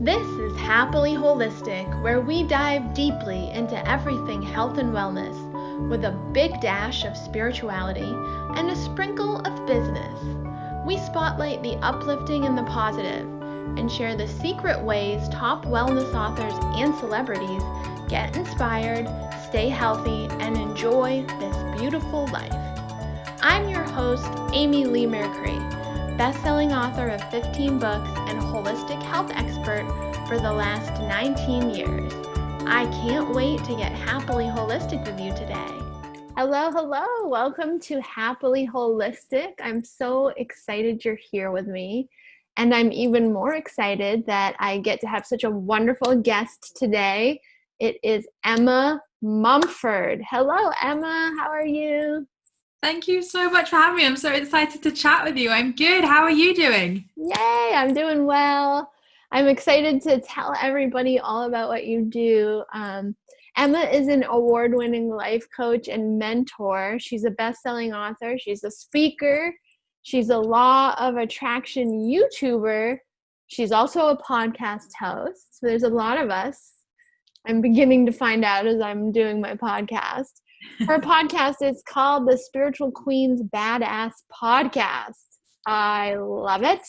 This is Happily Holistic, where we dive deeply into everything health and wellness with a big dash of spirituality and a sprinkle of business. We spotlight the uplifting and the positive and share the secret ways top wellness authors and celebrities get inspired, stay healthy, and enjoy this beautiful life. I'm your host, Amy Lee Mercury, best-selling author of 15 books and holistic health expert for the last 19 years. I can't wait to get happily holistic with you today. Hello. Welcome to Happily Holistic. I'm so excited you're here with me. And I'm even more excited that I get to have such a wonderful guest today. It is Emma Mumford. Hello, Emma. How are you? Thank you so much for having me. I'm so excited to chat with you. I'm good. How are you doing? Yay, I'm doing well. I'm excited to tell everybody all about what you do. Emma is an award-winning life coach and mentor. She's a best-selling author. She's a speaker. She's a law of attraction YouTuber. She's also a podcast host. So there's a lot of us. I'm beginning to find out as I'm doing my podcast. Her podcast is called the Spiritual Queen's Badass Podcast. I love it.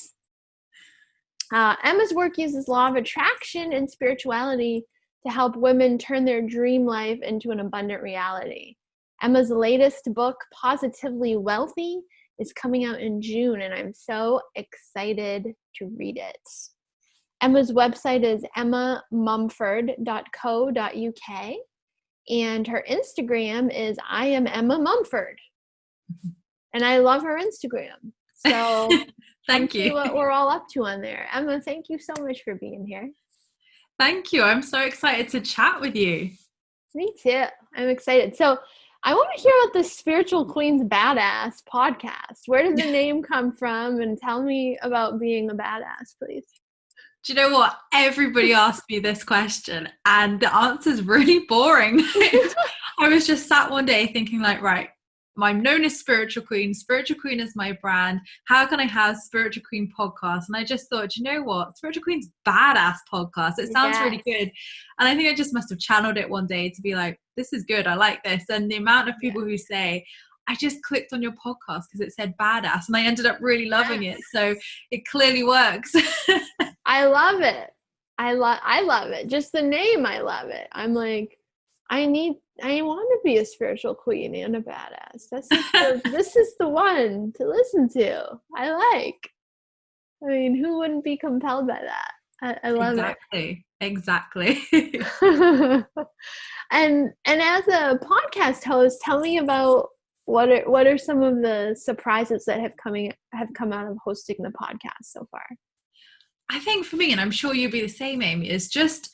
Emma's work uses law of attraction and spirituality to help women turn their dream life into an abundant reality. Emma's latest book, Positively Wealthy, is coming out in June, and I'm so excited to read it. Emma's website is emmamumford.co.uk. And her Instagram is I am Emma Mumford. And I love her Instagram. So Thank you. See what we're all up to on there. Emma, thank you so much for being here. Thank you. I'm so excited to chat with you. Me too. I'm excited. So I want to hear about the Spiritual Queen's Badass Podcast. Where did the name come from? And tell me about being a badass, please. Do you know what? Everybody asked me this question and the answer is really boring. I was just sat one day thinking like, right, I'm known as Spiritual Queen. Spiritual Queen is my brand. How can I have Spiritual Queen podcast? And I just thought, you know what? Spiritual Queen's Badass Podcast. It sounds really good. And I think I just must have channeled it one day to be like, this is good. I like this. And the amount of people who say, I just clicked on your podcast because it said badass and I ended up really loving it. So it clearly works. I love it. I love it. Just the name, I love it. I'm like, I want to be a spiritual queen and a badass. This is the one to listen to. I mean, who wouldn't be compelled by that? I love it. Exactly. And as a podcast host, tell me about what are some of the surprises that have come out of hosting the podcast so far? I think for me, and I'm sure you'll be the same, Amy, is just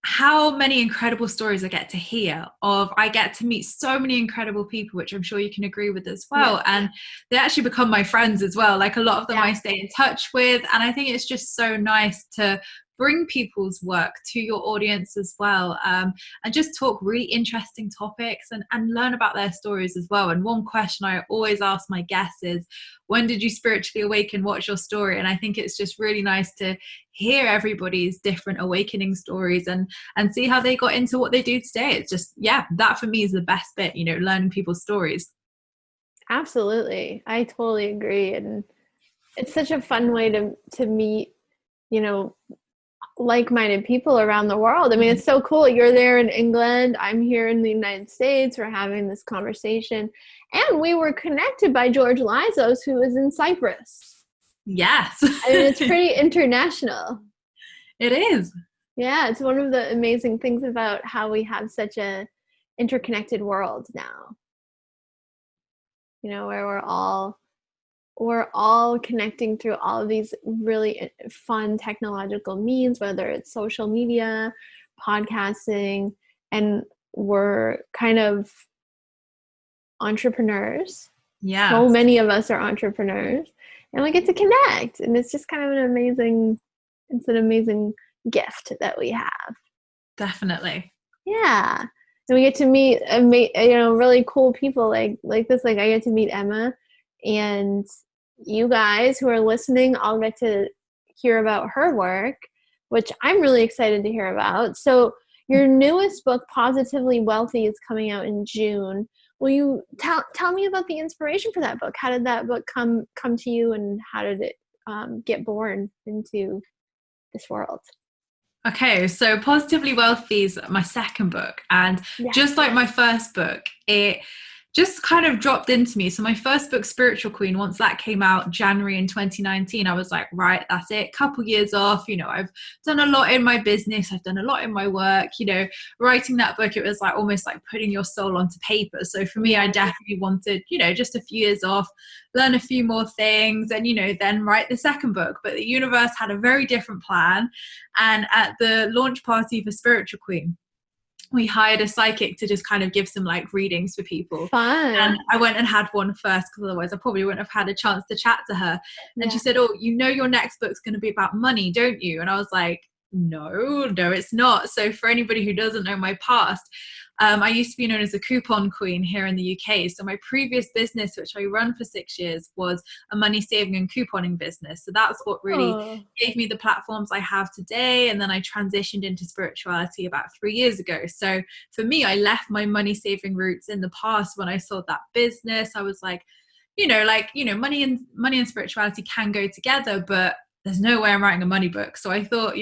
how many incredible stories I get to hear I get to meet so many incredible people, which I'm sure you can agree with as well. Yeah. And they actually become my friends as well. Like a lot of them I stay in touch with. And I think it's just so nice to bring people's work to your audience as well, and just talk really interesting topics and learn about their stories as well. And one question I always ask my guests is, when did you spiritually awaken? What's your story? And I think it's just really nice to hear everybody's different awakening stories and see how they got into what they do today. It's just, that for me is the best bit, learning people's stories. Absolutely. I totally agree. And it's such a fun way to meet, like-minded people around the world. I mean, it's so cool. You're there in England. I'm here in the United States. We're having this conversation. And we were connected by George Lizos, who is in Cyprus. Yes. I mean, it's pretty international. It is. Yeah, it's one of the amazing things about how we have such a interconnected world now. Where we're all connecting through all of these really fun technological means, whether it's social media, podcasting, and we're kind of entrepreneurs. Yeah. So many of us are entrepreneurs and we get to connect, and it's just kind of an amazing gift that we have. Definitely. Yeah. And we get to meet, really cool people like this. Like I get to meet Emma, and you guys who are listening all get to hear about her work, which I'm really excited to hear about. So your newest book, Positively Wealthy, is coming out in June. Will you tell me about the inspiration for that book? How did that book come to you, and how did it get born into this world? Okay, so Positively Wealthy is my second book, and just like my first book, it just kind of dropped into me. So my first book, Spiritual Queen, once that came out January in 2019, I was like, right, that's it, couple years off. I've done a lot in my business, I've done a lot in my work. Writing that book, it was like almost like putting your soul onto paper. So for me, I definitely wanted, just a few years off, learn a few more things, and then write the second book. But the universe had a very different plan, and at the launch party for Spiritual Queen, we hired a psychic to just kind of give some like readings for people. Fun. And I went and had one first, because otherwise I probably wouldn't have had a chance to chat to her. And she said, "Oh, your next book's going to be about money, don't you?" And I was like, no, it's not. So for anybody who doesn't know my past, I used to be known as a coupon queen here in the UK. So my previous business, which I run for 6 years, was a money saving and couponing business. So that's what really gave me the platforms I have today. And then I transitioned into spirituality about 3 years ago. So for me, I left my money saving roots in the past. When I sold that business, I was like, money and spirituality can go together, but there's no way I'm writing a money book. So I thought,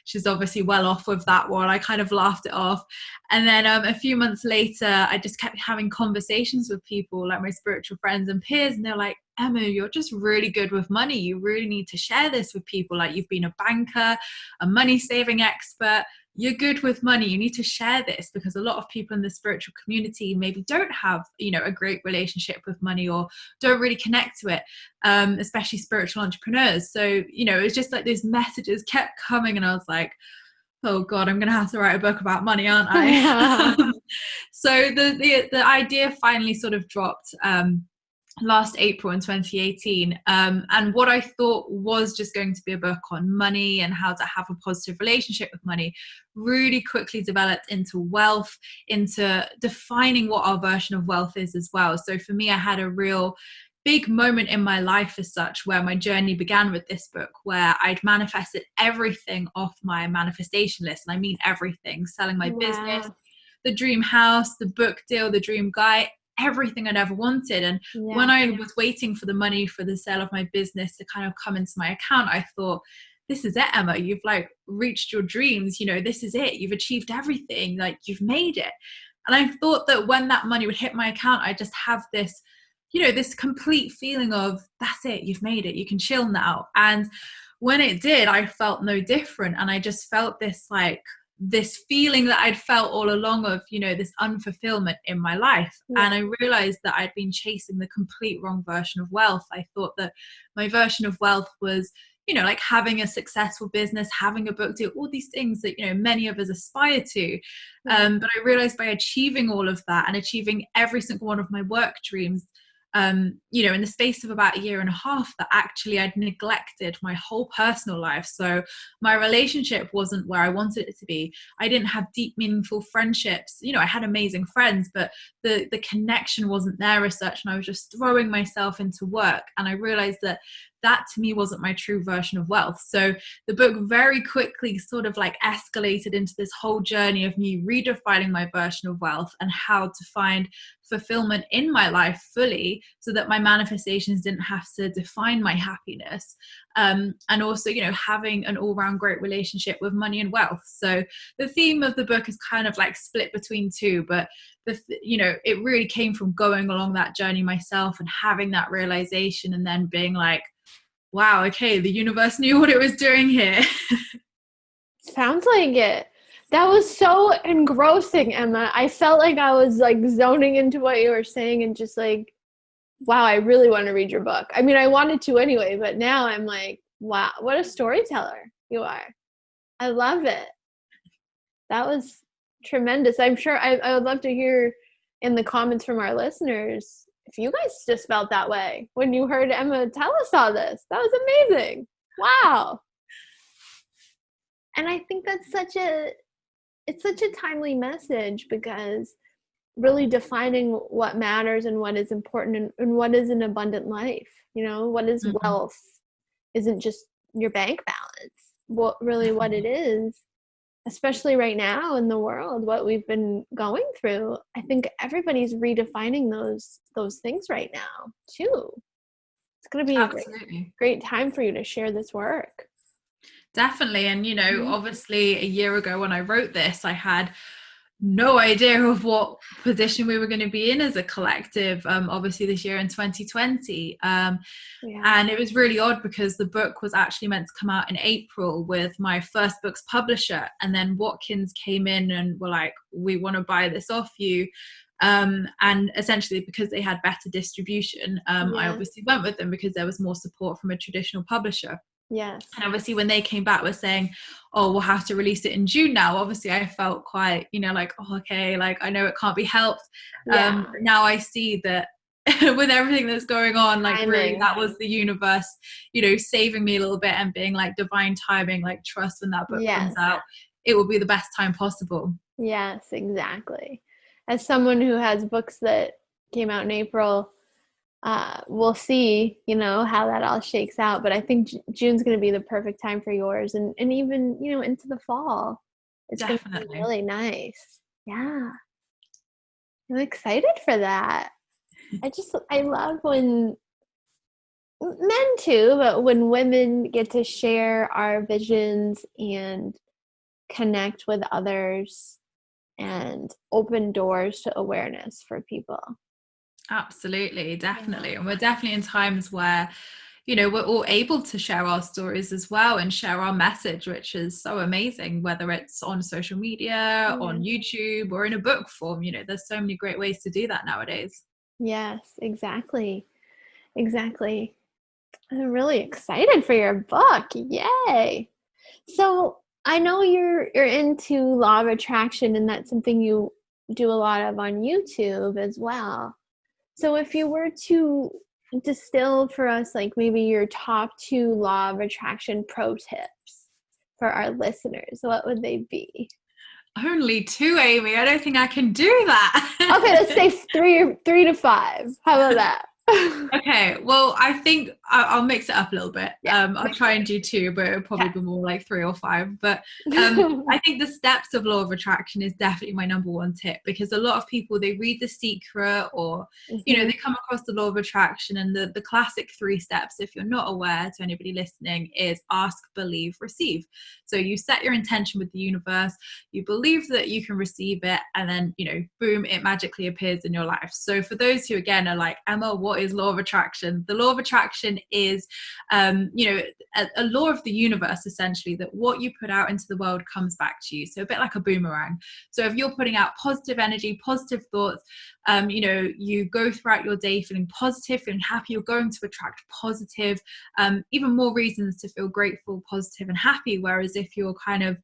she's obviously well off with that one. I kind of laughed it off. And then a few months later, I just kept having conversations with people like my spiritual friends and peers. And they're like, "Emma, you're just really good with money. You really need to share this with people. Like, you've been a banker, a money saving expert. You're good with money. You need to share this," because a lot of people in the spiritual community maybe don't have, a great relationship with money, or don't really connect to it, especially spiritual entrepreneurs. So, it was just like those messages kept coming, and I was like, oh God, I'm going to have to write a book about money, aren't I? So the idea finally sort of dropped last April in 2018. And what I thought was just going to be a book on money and how to have a positive relationship with money really quickly developed into wealth, into defining what our version of wealth is as well. So for me, I had a real big moment in my life as such, where my journey began with this book, where I'd manifested everything off my manifestation list. And I mean everything: selling my business, the dream house, the book deal, the dream guy, everything I'd ever wanted. And when I was waiting for the money for the sale of my business to kind of come into my account, I thought, this is it, Emma. You've like reached your dreams. This is it. You've achieved everything. Like, you've made it. And I thought that when that money would hit my account, I just have this, this complete feeling of, that's it, you've made it, you can chill now. And when it did, I felt no different. And I just felt this feeling that I'd felt all along of, this unfulfillment in my life. And I realized that I'd been chasing the complete wrong version of wealth. I thought that my version of wealth was, like having a successful business, having a book deal, all these things that, many of us aspire to. But I realized by achieving all of that and achieving every single one of my work dreams, in the space of about 1.5 years, that actually I'd neglected my whole personal life. So my relationship wasn't where I wanted it to be. I didn't have deep, meaningful friendships. I had amazing friends, but the connection wasn't there as such. And I was just throwing myself into work. And I realized that to me wasn't my true version of wealth. So the book very quickly sort of like escalated into this whole journey of me redefining my version of wealth and how to find fulfillment in my life fully, so that my manifestations didn't have to define my happiness. And also, having an all-round great relationship with money and wealth. So the theme of the book is kind of like split between two, but it really came from going along that journey myself and having that realization, and then being like, wow, okay, the universe knew what it was doing here. Sounds like it. That was so engrossing, Emma. I felt like I was like zoning into what you were saying, and just like, wow, I really want to read your book. I mean, I wanted to anyway, but now I'm like, wow, what a storyteller you are. I love it. That was tremendous. I'm sure I would love to hear in the comments from our listeners if you guys just felt that way when you heard Emma tell us all this. That was amazing. Wow. And I think that's such a timely message, because really defining what matters and what is important, and what is an abundant life, what is wealth, isn't just your bank balance. what it is, especially right now in the world, what we've been going through. I think everybody's redefining those things right now too. It's going to be a great time for you to share this work. Definitely. And, obviously a year ago when I wrote this, I had no idea of what position we were going to be in as a collective, obviously this year in 2020. And it was really odd because the book was actually meant to come out in April with my first book's publisher. And then Watkins came in and were like, we want to buy this off you. And essentially because they had better distribution, I obviously went with them because there was more support from a traditional publisher. Yes. And obviously when they came back, we're saying, oh, we'll have to release it in June now. Obviously I felt quite, like, oh, okay, like I know it can't be helped. Now I see that with everything that's going on, like really that was the universe, saving me a little bit and being like divine timing, like trust when that book comes out, it will be the best time possible. Yes, exactly. As someone who has books that came out in April, we'll see, how that all shakes out. But I think June's going to be the perfect time for yours, and even, into the fall. It's definitely going to be really nice. Yeah. I'm excited for that. I love when men too, but when women get to share our visions and connect with others and open doors to awareness for people. Absolutely, definitely. And we're definitely in times where, we're all able to share our stories as well and share our message, which is so amazing, whether it's on social media, on YouTube, or in a book form. There's so many great ways to do that nowadays. Yes, exactly. Exactly. I'm really excited for your book. Yay. So I know you're into law of attraction, and that's something you do a lot of on YouTube as well. So if you were to distill for us, like maybe your top 2 law of attraction pro tips for our listeners, what would they be? Only 2, Amy. I don't think I can do that. Okay, let's say 3 to 5. How about that? Okay, well, I think I'll mix it up a little bit. I'll try and do 2, but it'll probably be more like 3 or 5. But I think the steps of law of attraction is definitely my number 1 tip, because a lot of people, they read The Secret or, they come across the law of attraction, and the classic 3 steps, if you're not aware, to anybody listening, is ask, believe, receive. So you set your intention with the universe, you believe that you can receive it, and then, boom, it magically appears in your life. So for those who, again, are like, Emma, what is law of attraction? The law of attraction is a law of the universe, essentially, that what you put out into the world comes back to you. So a bit like a boomerang. So if you're putting out positive energy, positive thoughts, you go throughout your day feeling positive, feeling happy, you're going to attract positive, even more reasons to feel grateful, positive and happy. Whereas if you're kind of,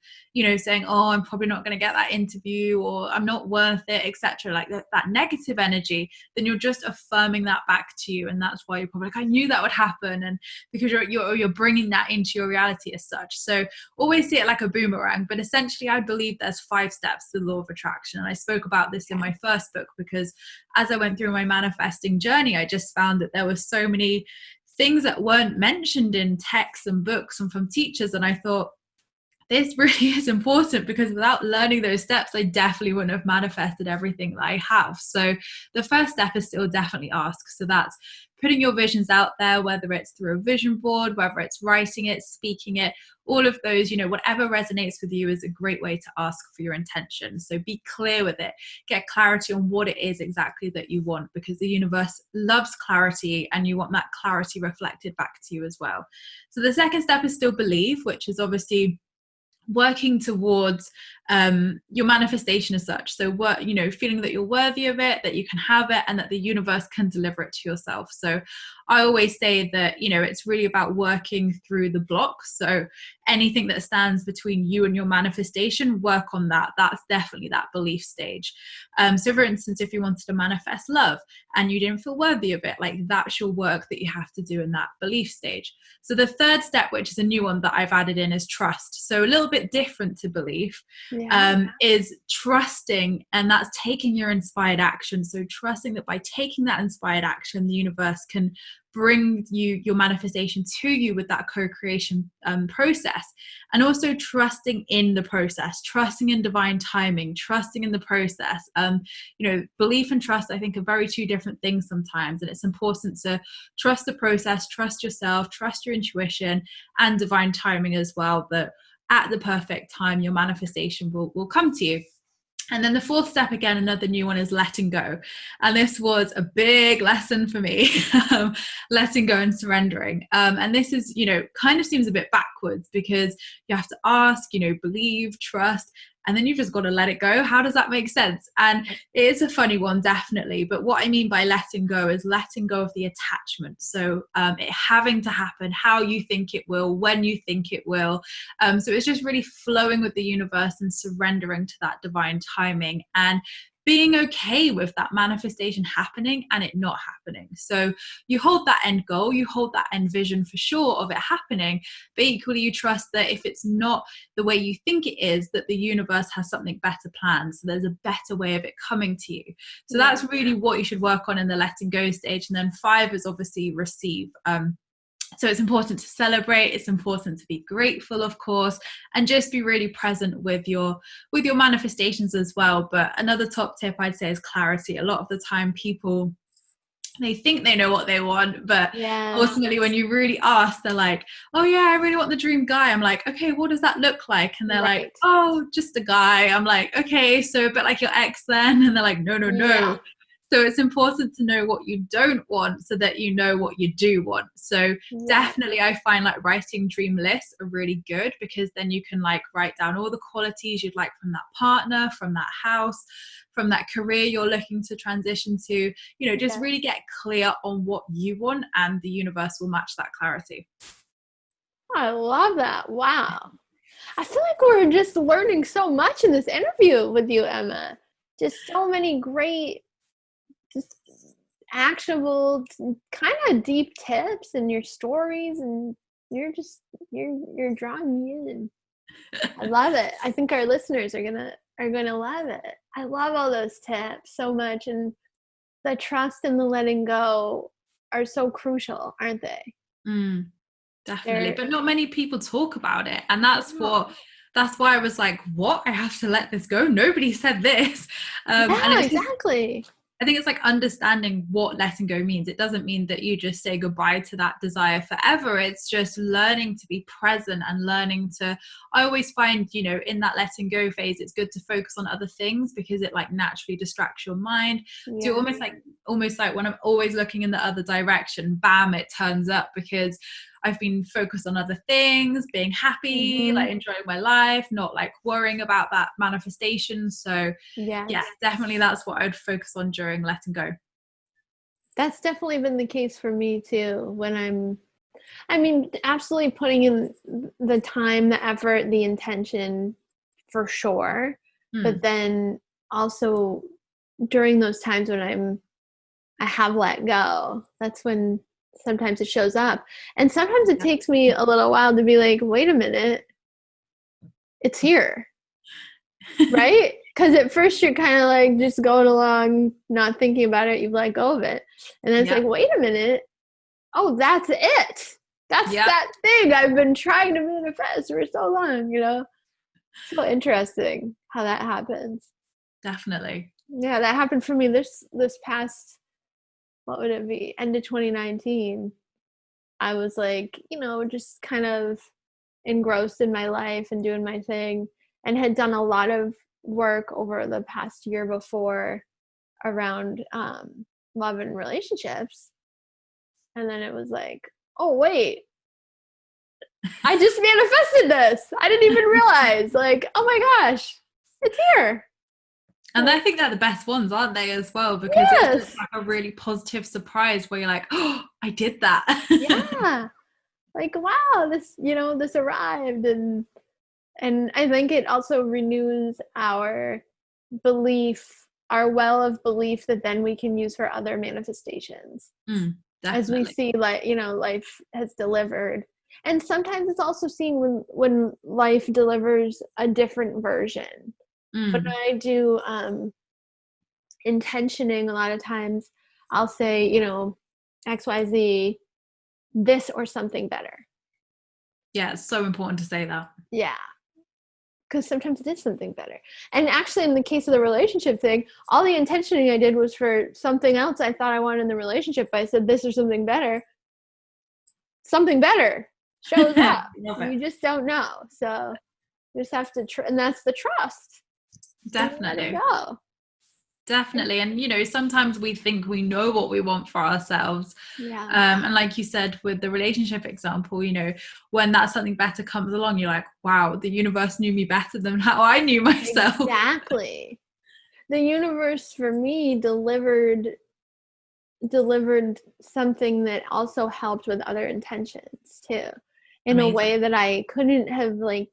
saying, oh, I'm probably not going to get that interview, or I'm not worth it, etc., like that negative energy, then you're just affirming that back to you. And that's why you're probably like, I knew that would happen. And because you're bringing that into your reality as such. So always see it like a boomerang. But essentially, I believe there's 5 steps to the law of attraction. And I spoke about this in my first book, because as I went through my manifesting journey, I just found that there were so many things that weren't mentioned in texts and books and from teachers. And I thought, this really is important, because without learning those steps, I definitely wouldn't have manifested everything that I have. So the first step is still definitely ask. So that's putting your visions out there, whether it's through a vision board, whether it's writing it, speaking it, all of those, whatever resonates with you is a great way to ask for your intention. So be clear with it, get clarity on what it is exactly that you want, because the universe loves clarity and you want that clarity reflected back to you as well. So the second step is still believe, which is obviously working towards your manifestation as such. So feeling that you're worthy of it, that you can have it, and that the universe can deliver it to yourself. So I always say that, it's really about working through the blocks. So anything that stands between you and your manifestation, work on that. That's definitely that belief stage. So for instance, if you wanted to manifest love and you didn't feel worthy of it, like that's your work that you have to do in that belief stage. So the third step, which is a new one that I've added in, is trust. So a little bit different to belief. Is trusting, and that's taking your inspired action. So trusting that by taking that inspired action, the universe can bring your manifestation to you with that co-creation process. And also trusting in the process, trusting in divine timing, trusting in the process. Belief and trust, I think, are very two different things sometimes, and it's important to trust the process, trust yourself, trust your intuition, and divine timing as well, that at the perfect time your manifestation will come to you. And then the fourth step, again, another new one, is letting go. And this was a big lesson for me, letting go and surrendering. And this is, kind of seems a bit backwards, because you have to ask, believe, trust, and then you've just got to let it go. How does that make sense? And it is a funny one, definitely. But what I mean by letting go is letting go of the attachment. So it having to happen how you think it will, when you think it will. So it's just really flowing with the universe and surrendering to that divine timing, and being okay with that manifestation happening and it not happening. So you hold that end goal, you hold that end vision for sure of it happening, but equally you trust that if it's not the way you think it is, that the universe has something better planned. So there's a better way of it coming to you. So that's really what you should work on in the letting go stage. And then 5 is obviously receive. So it's important to celebrate, it's important to be grateful, of course, and just be really present with your manifestations as well. But another top tip I'd say is clarity. A lot of the time people, they think they know what they want, but ultimately when you really ask, they're like, oh yeah, I really want the dream guy. I'm like, okay, what does that look like? And they're like, oh, just a guy. I'm like, okay, so a bit like your ex then? And they're like, no. So it's important to know what you don't want so that you know what you do want. So definitely I find like writing dream lists are really good, because then you can like write down all the qualities you'd like from that partner, from that house, from that career you're looking to transition to, just really get clear on what you want, and the universe will match that clarity. I love that. Wow. I feel like we're just learning so much in this interview with you, Emma. Just so many great, just actionable, kind of deep tips in your stories, and you're drawing me in. I love it. I think our listeners are gonna love it. I love all those tips so much, and the trust and the letting go are so crucial, aren't they? Definitely. But not many people talk about it, and that's why I was like, what? I have to let this go? Nobody said this. And exactly. I think it's like understanding what letting go means. It doesn't mean that you just say goodbye to that desire forever. It's just learning to be present and learning to, I always find, in that letting go phase, it's good to focus on other things, because it like naturally distracts your mind. So almost like when I'm always looking in the other direction, bam, it turns up, because I've been focused on other things, being happy, like enjoying my life, not like worrying about that manifestation. So yeah, definitely that's what I'd focus on during letting go. That's definitely been the case for me too, when absolutely putting in the time, the effort, the intention for sure. But then also during those times when I have let go, that's when sometimes it shows up. And sometimes it takes me a little while to be like, wait a minute, it's here. Right? Because at first you're kind of like just going along, not thinking about it, you let go of it. And then it's like, wait a minute, oh, that's it. That's that thing I've been trying to manifest for so long, So interesting how that happens. Definitely. Yeah, that happened for me this past, what would it be, end of 2019. I was like, just kind of engrossed in my life and doing my thing, and had done a lot of work over the past year before around love and relationships. And then it was like, oh, wait, I just manifested this. I didn't even realize, like, oh my gosh, it's here. And I think they're the best ones, aren't they, as well? Because it's just like a really positive surprise where you're like, oh, I did that. Yeah. Like, wow, this arrived. And I think it also renews our belief, our well of belief that then we can use for other manifestations. As we see, like, life has delivered. And sometimes it's also seen when life delivers a different version. When I do intentioning, a lot of times I'll say, XYZ, this or something better. Yeah, it's so important to say that. Yeah. Because sometimes it is something better. And actually, in the case of the relationship thing, all the intentioning I did was for something else I thought I wanted in the relationship. I said this or something better. Something better shows up. You just don't know. So you just have to, and that's the trust. Definitely. Let it go. Definitely. And, you know, sometimes we think we know what we want for ourselves. Yeah. And like you said, with the relationship example, you know, when that something better comes along, you're like, wow, the universe knew me better than how I knew myself. Exactly. The universe for me delivered something that also helped with other intentions too, in a way that I couldn't have like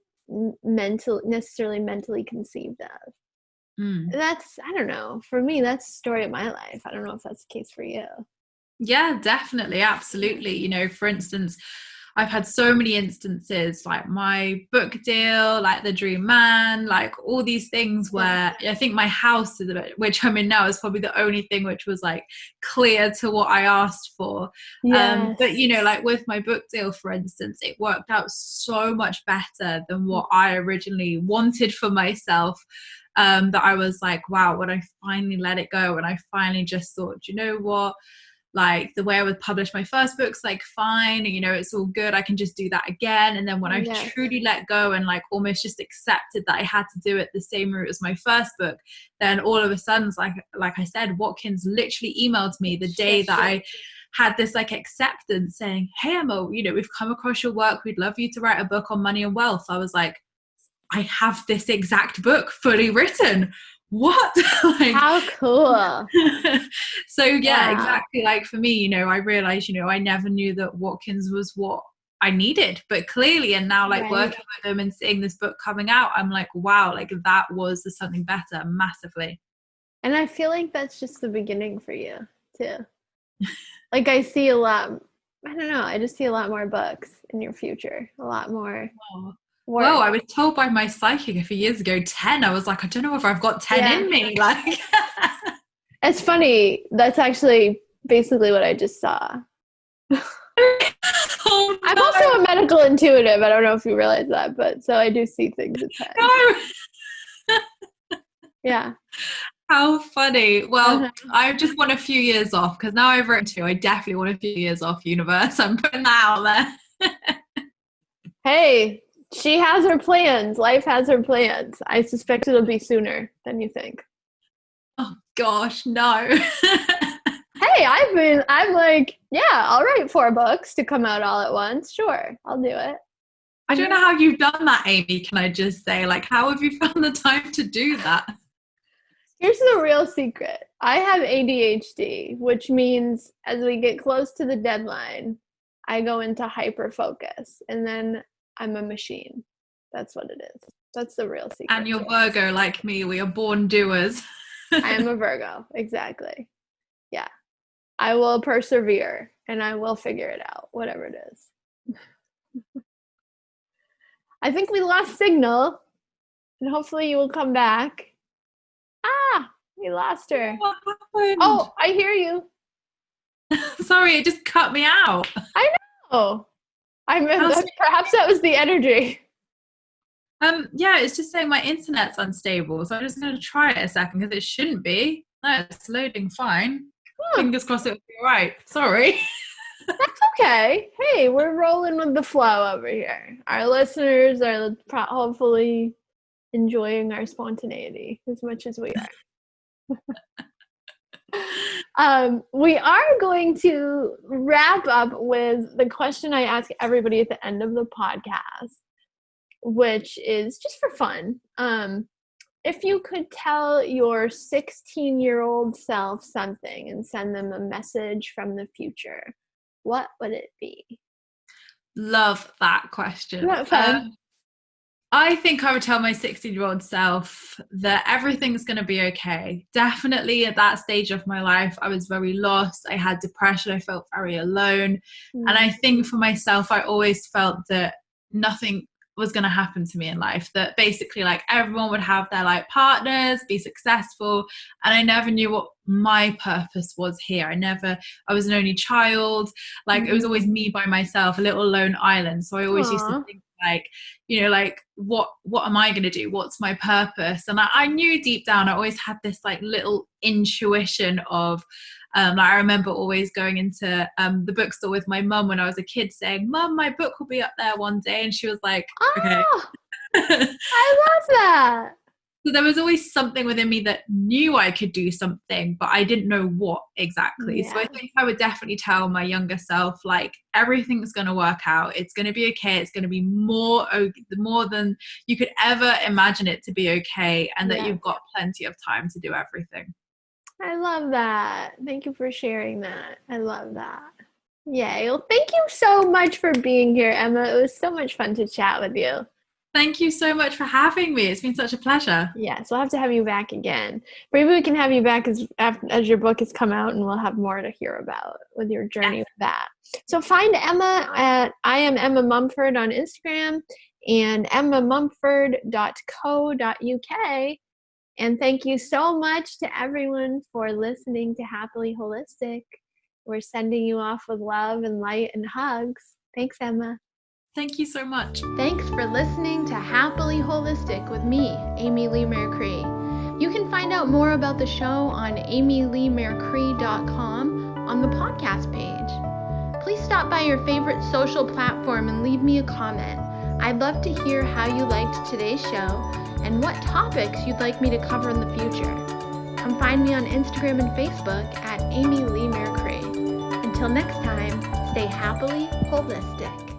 necessarily mentally conceived of. That's, I don't know, for me, that's the story of my life. I don't know if that's the case for you. Yeah, definitely. Absolutely. You know, for instance, I've had so many instances like my book deal, like the dream man, like all these things where I think my house, which I'm in now, is probably the only thing which was like clear to what I asked for. Yes. But, you know, like with my book deal, for instance, it worked out so much better than what I originally wanted for myself. That I was like, wow, when I finally let it go and I finally just thought, you know what? Like the way I would publish my first book's like fine, you know, it's all good, I can just do that again. And then when I truly let go and like almost just accepted that I had to do it the same route as my first book, then all of a sudden, like I said, Watkins literally emailed me the day that I had this like acceptance saying, hey Emma, you know, we've come across your work, we'd love you to write a book on money and wealth. I was like, I have this exact book fully written. What? Like, how cool. So yeah, exactly. Like for me, you know, I realized, you know, I never knew that Watkins was what I needed, but clearly, and now like working with them and seeing this book coming out, I'm like, wow, like that was something better massively. And I feel like that's just the beginning for you too. Like I see a lot, I don't know, I just see a lot more books in your future, a lot more. Well, I was told by my psychic a few years ago 10. I was like, I don't know if I've got 10 in me. Like, it's funny. That's actually basically what I just saw. Oh, I'm also a medical intuitive. I don't know if you realize that, but so I do see things at 10. Yeah. How funny. Well, I just want a few years off because now I've written 2. I definitely want a few years off, universe. I'm putting that out there. Hey. She has her plans. Life has her plans. I suspect it'll be sooner than you think. Oh gosh, no. Hey, I'm like, yeah, I'll write 4 books to come out all at once. Sure, I'll do it. I don't know how you've done that, Amy, can I just say? Like, how have you found the time to do that? Here's the real secret. I have ADHD, which means as we get close to the deadline, I go into hyper focus, and then I'm a machine. That's what it is. That's the real secret. And you're Virgo like me. We are born doers. I am a Virgo. Exactly. Yeah. I will persevere and I will figure it out, whatever it is. I think we lost signal, and hopefully you will come back. Ah, we lost her. What happened? Oh, I hear you. Sorry, it just cut me out. I know. Perhaps that was the energy. Yeah, it's just saying my internet's unstable, so I'm just going to try it a second because it shouldn't be. No, it's loading fine. Fingers crossed it'll be all right. Sorry. That's okay. Hey, we're rolling with the flow over here. Our listeners are hopefully enjoying our spontaneity as much as we are. We are going to wrap up with the question I ask everybody at the end of the podcast, which is just for fun. If you could tell your 16-year-old self something and send them a message from the future, what would it be? Love that question. Isn't that fun? I think I would tell my 16-year-old self that everything's going to be okay. Definitely at that stage of my life, I was very lost. I had depression. I felt very alone. And I think for myself, I always felt that nothing was going to happen to me in life, that basically like everyone would have their like partners, be successful, and I never knew what my purpose was here. I was an only child, like it was always me by myself, a little lone island. So I always used to think like, you know, like what am I going to do? What's my purpose? And I knew deep down, I always had this like little intuition of like I remember always going into the bookstore with my mum when I was a kid saying, "Mum, my book will be up there one day." And she was like, "Okay." I love that. So there was always something within me that knew I could do something, but I didn't know what exactly. So I think I would definitely tell my younger self, like, everything's going to work out. It's going to be okay. It's going to be more than you could ever imagine it to be okay. And that you've got plenty of time to do everything. I love that. Thank you for sharing that. I love that. Yay. Well, thank you so much for being here, Emma. It was so much fun to chat with you. Thank you so much for having me. It's been such a pleasure. Yes, we'll have to have you back again. Maybe we can have you back as your book has come out, and we'll have more to hear about with your journey with that. So find Emma at I am Emma Mumford on Instagram and emmamumford.co.uk. And thank you so much to everyone for listening to Happily Holistic. We're sending you off with love and light and hugs. Thanks, Emma. Thank you so much. Thanks for listening to Happily Holistic with me, Amy Lee Mercree. You can find out more about the show on amyleemercree.com on the podcast page. Please stop by your favorite social platform and leave me a comment. I'd love to hear how you liked today's show and what topics you'd like me to cover in the future. Come find me on Instagram and Facebook at Amy Lee Mercree. Until next time, stay happily holistic.